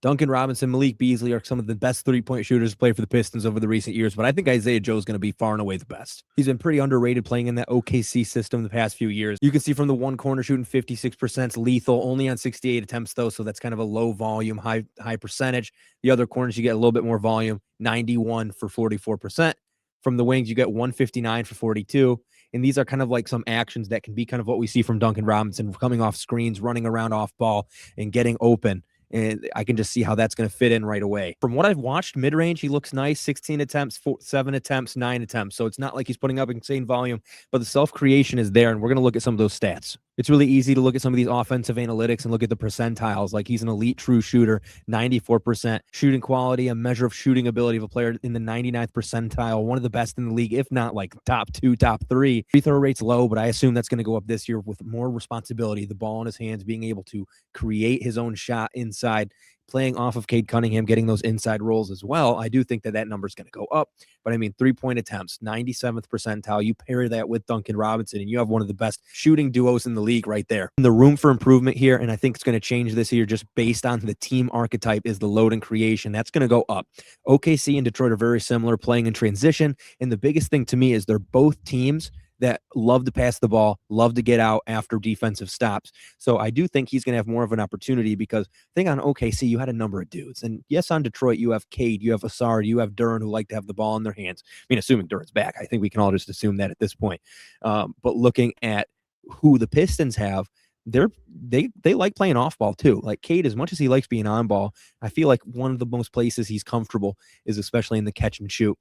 Duncan Robinson, Malik Beasley are some of the best three-point shooters to play for the Pistons over the recent years, but I think Isaiah Joe is going to be far and away the best. He's been pretty underrated playing in that OKC system the past few years. You can see from the one corner shooting 56%, lethal, only on 68 attempts though, so that's kind of a low volume, high percentage. The other corners, you get a little bit more volume, 91 for 44%. From the wings, you get 159 for 42. And these are kind of like some actions that can be kind of what we see from Duncan Robinson, coming off screens, running around off ball, and getting open. And I can just see how that's going to fit in right away. From what I've watched, mid-range, he looks nice. 16 attempts, 7 attempts, 9 attempts. So it's not like he's putting up insane volume, but the self-creation is there, and we're going to look at some of those stats. It's really easy to look at some of these offensive analytics and look at the percentiles. Like, he's an elite true shooter, 94% shooting quality, a measure of shooting ability of a player in the 99th percentile, one of the best in the league, if not like top 2, top 3. Free throw rate's low, but I assume that's going to go up this year with more responsibility, the ball in his hands, being able to create his own shot inside, playing off of Cade Cunningham, getting those inside rolls as well. I do think that that number is going to go up. But I mean, 3-point attempts, 97th percentile. You pair that with Duncan Robinson, and you have one of the best shooting duos in the league right there. And the room for improvement here, and I think it's going to change this year just based on the team archetype, is the load and creation. That's going to go up. OKC and Detroit are very similar, playing in transition. And the biggest thing to me is they're both teams that love to pass the ball, love to get out after defensive stops. So I do think he's going to have more of an opportunity, because I think on OKC, you had a number of dudes. And yes, on Detroit, you have Cade, you have Ausar, you have Duren, who like to have the ball in their hands. I mean, assuming Duren's back, I think we can all just assume that at this point. But looking at who the Pistons have, they like playing off ball too. Like Cade, as much as he likes being on ball, I feel like one of the most places he's comfortable is especially in the catch and shoot.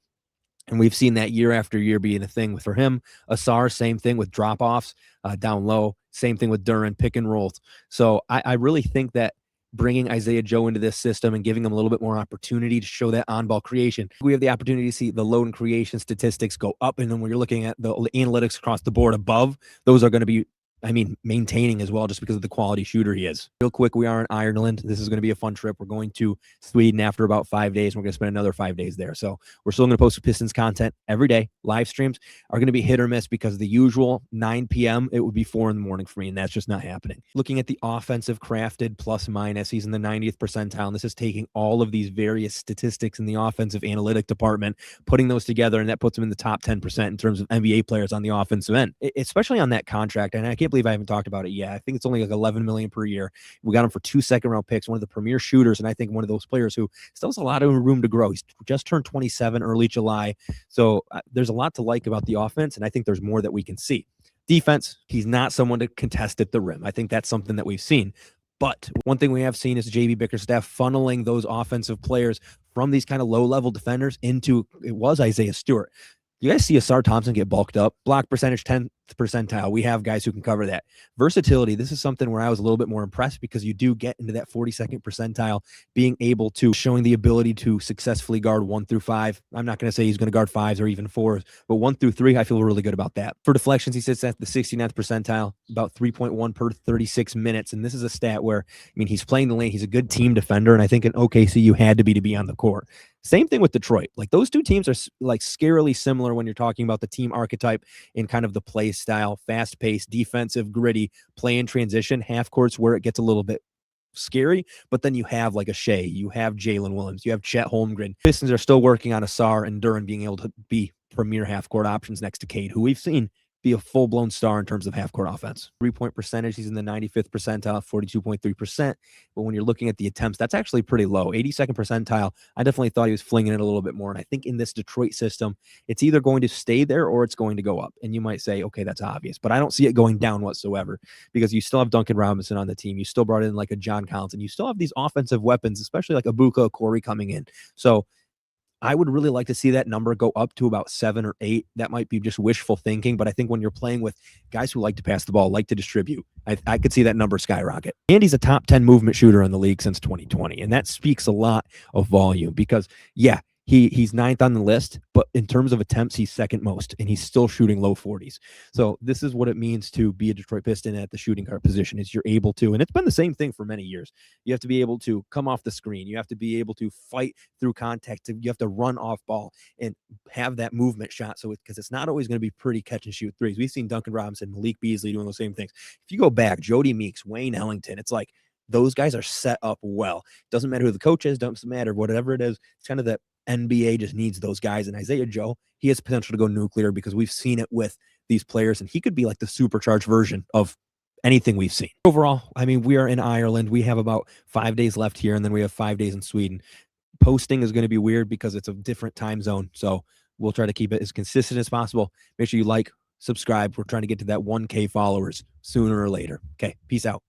And we've seen that year after year being a thing for him. Ausar, same thing with drop-offs down low. Same thing with Duren, pick and rolls. So I really think that bringing Isaiah Joe into this system and giving him a little bit more opportunity to show that on-ball creation, we have the opportunity to see the load and creation statistics go up. And then when you're looking at the analytics across the board above, those are going to be, I mean, maintaining as well, just because of the quality shooter he is. Real quick, we are in Ireland. This is going to be a fun trip. We're going to Sweden after about 5 days. We're going to spend another 5 days there. So we're still going to post Pistons content every day. Live streams are going to be hit or miss, because the usual 9 p.m., it would be 4 in the morning for me, and that's just not happening. Looking at the offensive crafted plus minus, he's in the 90th percentile, and this is taking all of these various statistics in the offensive analytic department, putting those together, and that puts him in the top 10% in terms of NBA players on the offensive end, especially on that contract. And I can't believe I haven't talked about it yet. I think it's only like $11 million per year. We got him for 2 second-round picks, one of the premier shooters, and I think one of those players who still has a lot of room to grow. He's just turned 27 early July, so there's a lot to like about the offense, and I think there's more that we can see. Defense, he's not someone to contest at the rim. I think that's something that we've seen. But one thing we have seen is JB Bickerstaff funneling those offensive players from these kind of low-level defenders into, it was Isaiah Stewart. You guys see Ausar Thompson get bulked up. Block percentage, 10th percentile. We have guys who can cover that. Versatility, this is something where I was a little bit more impressed, because you do get into that 42nd percentile, being able to, showing the ability to successfully guard 1 through 5. I'm not going to say he's going to guard 5s or even 4s, but 1 through 3, I feel really good about that. For deflections, he sits at the 69th percentile, about 3.1 per 36 minutes. And this is a stat where, I mean, he's playing the lane. He's a good team defender, and I think in OKC, you had to be on the court. Same thing with Detroit. Like, those two teams are like scarily similar when you're talking about the team archetype and kind of the play style, fast-paced, defensive, gritty, play in transition, half courts where it gets a little bit scary, but then you have like a Shea, you have Jalen Williams, you have Chet Holmgren. Pistons are still working on Ausar and Duren being able to be premier half-court options next to Cade, who we've seen be a full-blown star in terms of half-court offense. 3-point percentage, he's in the 95th percentile, 42.3%. But when you're looking at the attempts, that's actually pretty low. 82nd percentile, I definitely thought he was flinging it a little bit more. And I think in this Detroit system, it's either going to stay there or it's going to go up. And you might say, okay, that's obvious. But I don't see it going down whatsoever, because you still have Duncan Robinson on the team. You still brought in like a John Collins, and you still have these offensive weapons, especially like Ibuka, Corey coming in. So I would really like to see that number go up to about 7 or 8. That might be just wishful thinking, but I think when you're playing with guys who like to pass the ball, like to distribute, I could see that number skyrocket. And he's a top 10 movement shooter in the league since 2020, and that speaks a lot of volume, because, yeah, he's 9th on the list, but in terms of attempts, he's 2nd most, and he's still shooting low 40s. So this is what it means to be a Detroit Piston at the shooting guard position, is you're able to, and it's been the same thing for many years. You have to be able to come off the screen. You have to be able to fight through contact. You have to run off ball and have that movement shot. So because it's not always going to be pretty catch and shoot threes. We've seen Duncan Robinson, Malik Beasley doing those same things. If you go back, Jody Meeks, Wayne Ellington, it's like, those guys are set up well. Doesn't matter who the coach is, doesn't matter, whatever it is. It's kind of that NBA just needs those guys. And Isaiah Joe, he has potential to go nuclear because we've seen it with these players, and he could be like the supercharged version of anything we've seen. Overall, I mean, we are in Ireland. We have about 5 days left here, and then we have 5 days in Sweden. Posting is going to be weird because it's a different time zone. So we'll try to keep it as consistent as possible. Make sure you like, subscribe. We're trying to get to that 1K followers sooner or later. Okay, peace out.